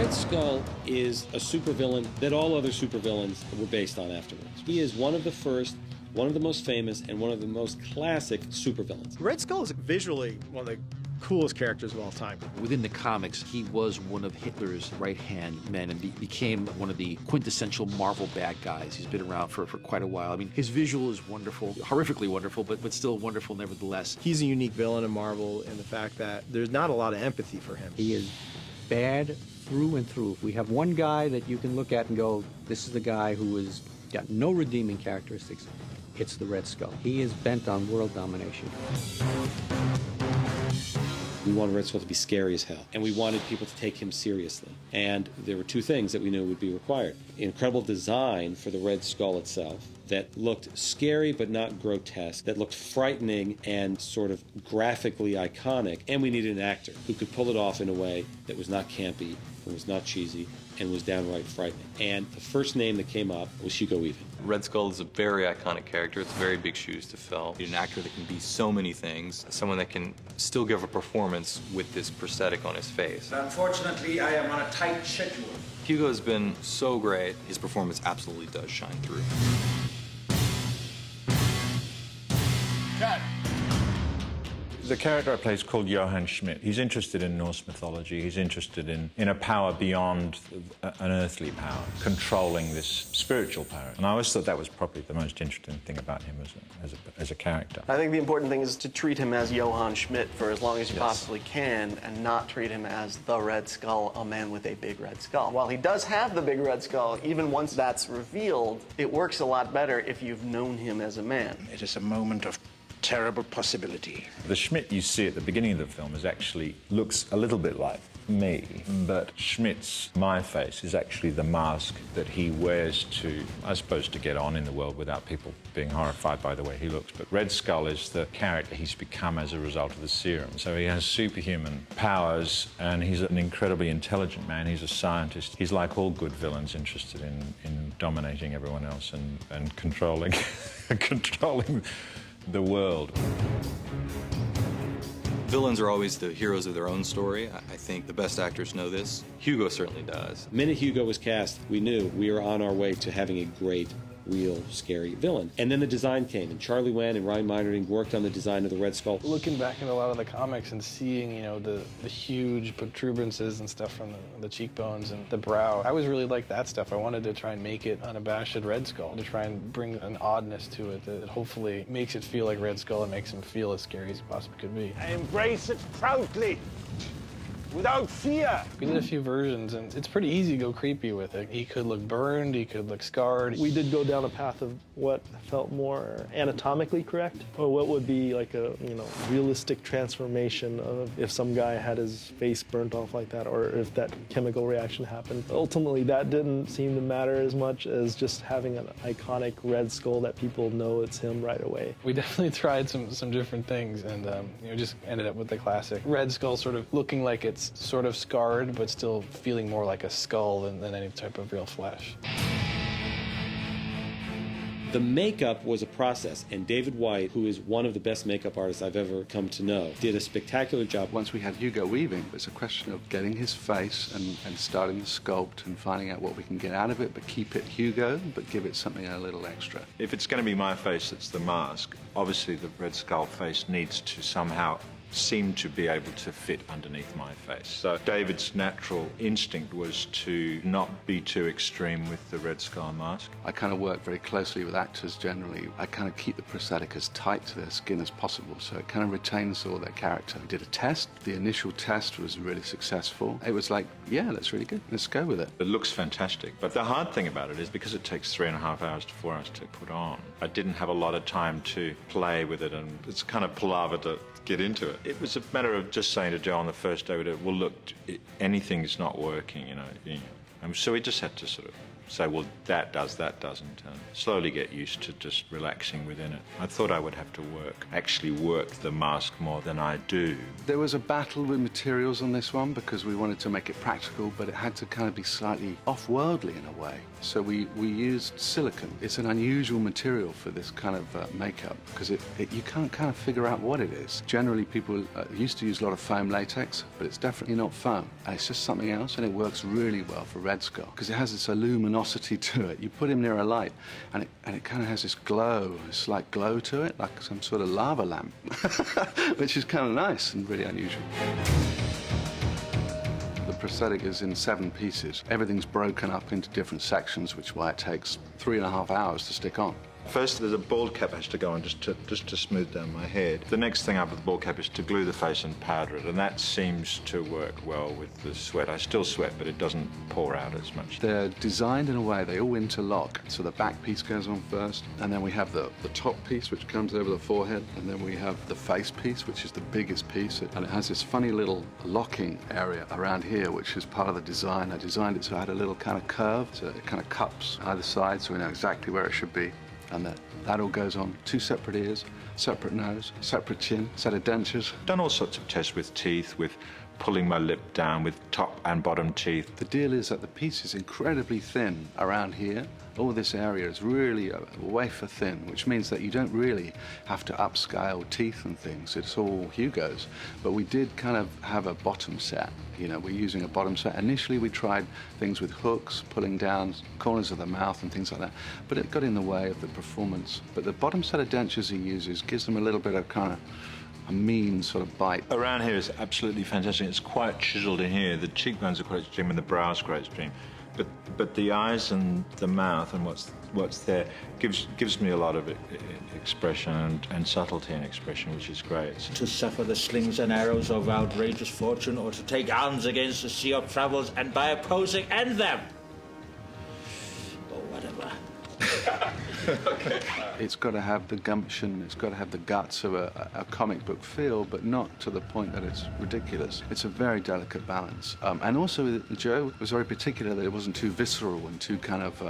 Red Skull is a supervillain that all other supervillains were based on afterwards. He is one of the first, one of the most famous, and one of the most classic supervillains. Red Skull is visually one of the coolest characters of all time. Within the comics, he was one of Hitler's right-hand men and became one of the quintessential Marvel bad guys. He's been around for quite a while. I mean, his visual is wonderful, horrifically wonderful, but still wonderful nevertheless. He's a unique villain in Marvel in the fact that there's not a lot of empathy for him. He is bad through and through. We have one guy that you can look at and go, this is the guy who has got no redeeming characteristics. It's the Red Skull. He is bent on world domination. We wanted Red Skull to be scary as hell, and we wanted people to take him seriously. And there were two things that we knew would be required. Incredible design for the Red Skull itself that looked scary but not grotesque, that looked frightening and sort of graphically iconic, and we needed an actor who could pull it off in a way that was not campy, and was not cheesy, and was downright frightening. And the first name that came up was Hugo Weaving. Red Skull is a very iconic character. It's very big shoes to fill. He's an actor that can be so many things, someone that can still give a performance with this prosthetic on his face. Unfortunately, I am on a tight schedule. Hugo has been so great. His performance absolutely does shine through. Cut. The character I play is called Johann Schmidt. He's interested in Norse mythology. He's interested in a power beyond an earthly power, controlling this spiritual power. And I always thought that was probably the most interesting thing about him as a character. I think the important thing is to treat him as Johann Schmidt for as long as you possibly can and not treat him as the Red Skull, a man with a big red skull. While he does have the big red skull, even once that's revealed, it works a lot better if you've known him as a man. It is a moment of terrible possibility. The Schmidt you see at the beginning of the film looks a little bit like me, but Schmidt's my face is actually the mask that he wears to, I suppose, to get on in the world without people being horrified by the way he looks. But Red Skull is the character he's become as a result of the serum. So he has superhuman powers, and he's an incredibly intelligent man. He's a scientist. He's like all good villains, interested in dominating everyone else and controlling controlling the world. Villains are always the heroes of their own story. I think the best actors know this. Hugo certainly does. The minute Hugo was cast, we knew we were on our way to having a great, real, scary villain. And then the design came, and Charlie Wan and Ryan Meinerding worked on the design of the Red Skull. Looking back at a lot of the comics and seeing, you know, the huge protuberances and stuff from the cheekbones and the brow, I was really like that stuff. I wanted to try and make it unabashed Red Skull, to try and bring an oddness to it that hopefully makes it feel like Red Skull and makes him feel as scary as it possibly could be. I embrace it proudly, without fear. We did a few versions, and it's pretty easy to go creepy with it. He could look burned, he could look scarred. We did go down a path of what felt more anatomically correct, or what would be like a, you know, realistic transformation of if some guy had his face burnt off like that, or if that chemical reaction happened. Ultimately, that didn't seem to matter as much as just having an iconic Red Skull that people know it's him right away. We definitely tried some different things, and you know, just ended up with the classic Red Skull, sort of looking like it's sort of scarred, but still feeling more like a skull than any type of real flesh. The makeup was a process, and David White, who is one of the best makeup artists I've ever come to know, did a spectacular job. Once we had Hugo Weaving, it was a question of getting his face and starting the sculpt and finding out what we can get out of it, but keep it Hugo, but give it something a little extra. If it's going to be my face that's the mask, obviously the Red Skull face needs to somehow seem to be able to fit underneath my face. So David's natural instinct was to not be too extreme with the Red Skull mask. I kind of work very closely with actors generally. I kind of keep the prosthetic as tight to their skin as possible, so it kind of retains all their character. We did a test. The initial test was really successful. It was like, yeah, that's really good. Let's go with it. It looks fantastic, but the hard thing about it is because it takes 3.5 hours to 4 hours to put on, I didn't have a lot of time to play with it, and it's kind of palaver to get into it. It was a matter of just saying to Joe on the first day, well, look, anything's not working, you know. So we just had to sort of say, well, that doesn't. And slowly get used to just relaxing within it. I thought I would have to actually work the mask more than I do. There was a battle with materials on this one because we wanted to make it practical, but it had to kind of be slightly off-worldly in a way. So we used silicone. It's an unusual material for this kind of makeup because you can't kind of figure out what it is. Generally, people used to use a lot of foam latex, but it's definitely not foam. And it's just something else, and it works really well for Red Skull because it has this luminosity to it. You put him near a light, and it kind of has this glow, a slight glow to it, like some sort of lava lamp, which is kind of nice and really unusual. The prosthetic is in 7 pieces. Everything's broken up into different sections, which is why it takes 3.5 hours to stick on. First, there's a bald cap has to go on just to smooth down my head. The next thing up with the bald cap is to glue the face and powder it, and that seems to work well with the sweat. I still sweat, but it doesn't pour out as much. They're designed in a way they all interlock. So the back piece goes on first, and then we have the top piece, which comes over the forehead, and then we have the face piece, which is the biggest piece, and it has this funny little locking area around here, which is part of the design. I designed it so it had a little kind of curve, so it kind of cups either side, so we know exactly where it should be. And that all goes on 2 separate ears, separate nose, separate chin, set of dentures. Done all sorts of tests with teeth, with pulling my lip down, with top and bottom teeth. The deal is that the piece is incredibly thin around here. All this area is really wafer thin, which means that you don't really have to upscale teeth and things. It's all Hugo's. But we did kind of have a bottom set. You know, we're using a bottom set. Initially, we tried things with hooks, pulling down corners of the mouth and things like that. But it got in the way of the performance. But the bottom set of dentures he uses gives them a little bit of kind of a mean sort of bite. Around here is absolutely fantastic. It's quite chiseled in here. The cheekbones are quite extreme and the brows quite extreme. But the eyes and the mouth and what's there gives me a lot of expression and subtlety in expression, which is great. To suffer the slings and arrows of outrageous fortune, or to take arms against the sea of troubles and by opposing end them, or whatever. It's got to have the gumption, it's got to have the guts of a comic book feel, but not to the point that it's ridiculous. It's a very delicate balance. And also, Joe was very particular that it wasn't too visceral and too kind of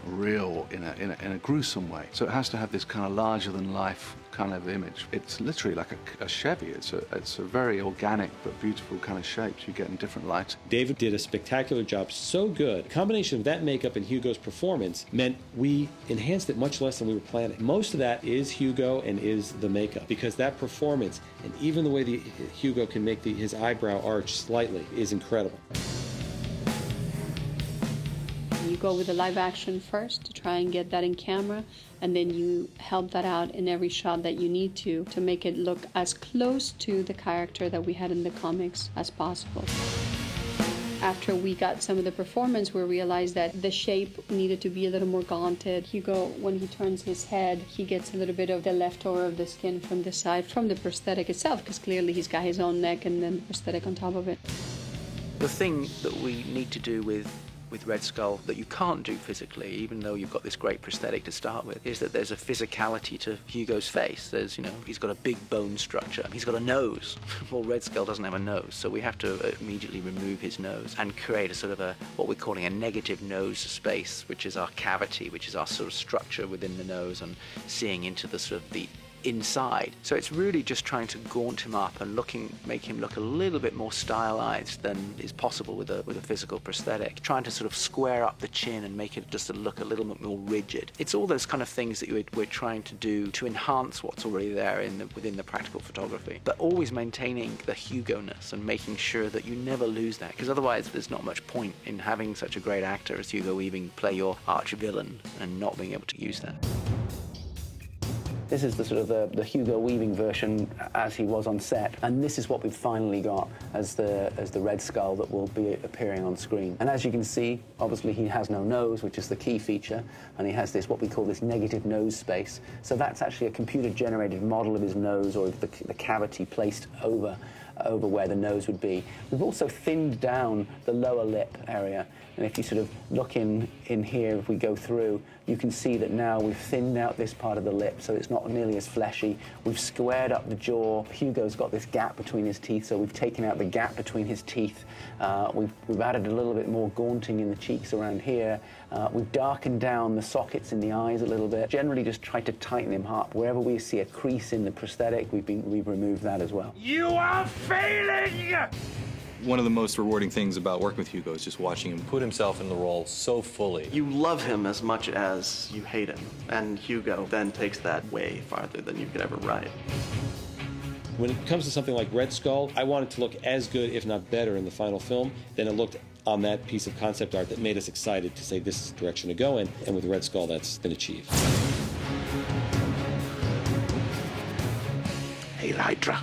real in a gruesome way. So it has to have this kind of larger-than-life kind of image. It's literally like a Chevy. It's a very organic but beautiful kind of shapes you get in different lights. David did a spectacular job, so good. The combination of that makeup and Hugo's performance meant we enhanced it much less than we were planning. Most of that is Hugo and is the makeup, because that performance and even the way Hugo can make his eyebrow arch slightly is incredible. You go with the live action first to try and get that in camera, and then you help that out in every shot that you need to make it look as close to the character that we had in the comics as possible. After we got some of the performance, we realized that the shape needed to be a little more gaunted. Hugo, when he turns his head, he gets a little bit of the leftover of the skin from the side, from the prosthetic itself, because clearly he's got his own neck and then the prosthetic on top of it. The thing that we need to do with Red Skull that you can't do physically, even though you've got this great prosthetic to start with, is that there's a physicality to Hugo's face. There's, he's got a big bone structure. He's got a nose. Well, Red Skull doesn't have a nose, so we have to immediately remove his nose and create a sort of what we're calling a negative nose space, which is our cavity, which is our sort of structure within the nose and seeing into the sort of the inside. So it's really just trying to gaunt him up and make him look a little bit more stylized than is possible with a physical prosthetic. Trying to sort of square up the chin and make it just look a little bit more rigid. It's all those kind of things that we're trying to do to enhance what's already there within the practical photography, but always maintaining the Hugo-ness and making sure that you never lose that, because otherwise there's not much point in having such a great actor as Hugo Weaving play your arch villain and not being able to use that. This is the sort of the Hugo Weaving version as he was on set, and this is what we've finally got as the Red Skull that will be appearing on screen. And as you can see, obviously he has no nose, which is the key feature, and he has this what we call this negative nose space. So that's actually a computer-generated model of his nose, or of the cavity placed over over where the nose would be. We've also thinned down the lower lip area. And if you sort of look in here, if we go through, you can see that now we've thinned out this part of the lip so it's not nearly as fleshy. We've squared up the jaw. Hugo's got this gap between his teeth, so we've taken out the gap between his teeth. We've added a little bit more gaunting in the cheeks around here. We've darkened down the sockets in the eyes a little bit. Generally just tried to tighten him up. Wherever we see a crease in the prosthetic, we've removed that as well. You are failing! One of the most rewarding things about working with Hugo is just watching him put himself in the role so fully. You love him as much as you hate him, and Hugo then takes that way farther than you could ever write. When it comes to something like Red Skull, I want it to look as good, if not better, in the final film than it looked on that piece of concept art that made us excited to say this is the direction to go in, and with Red Skull, that's been achieved. Hail Hydra.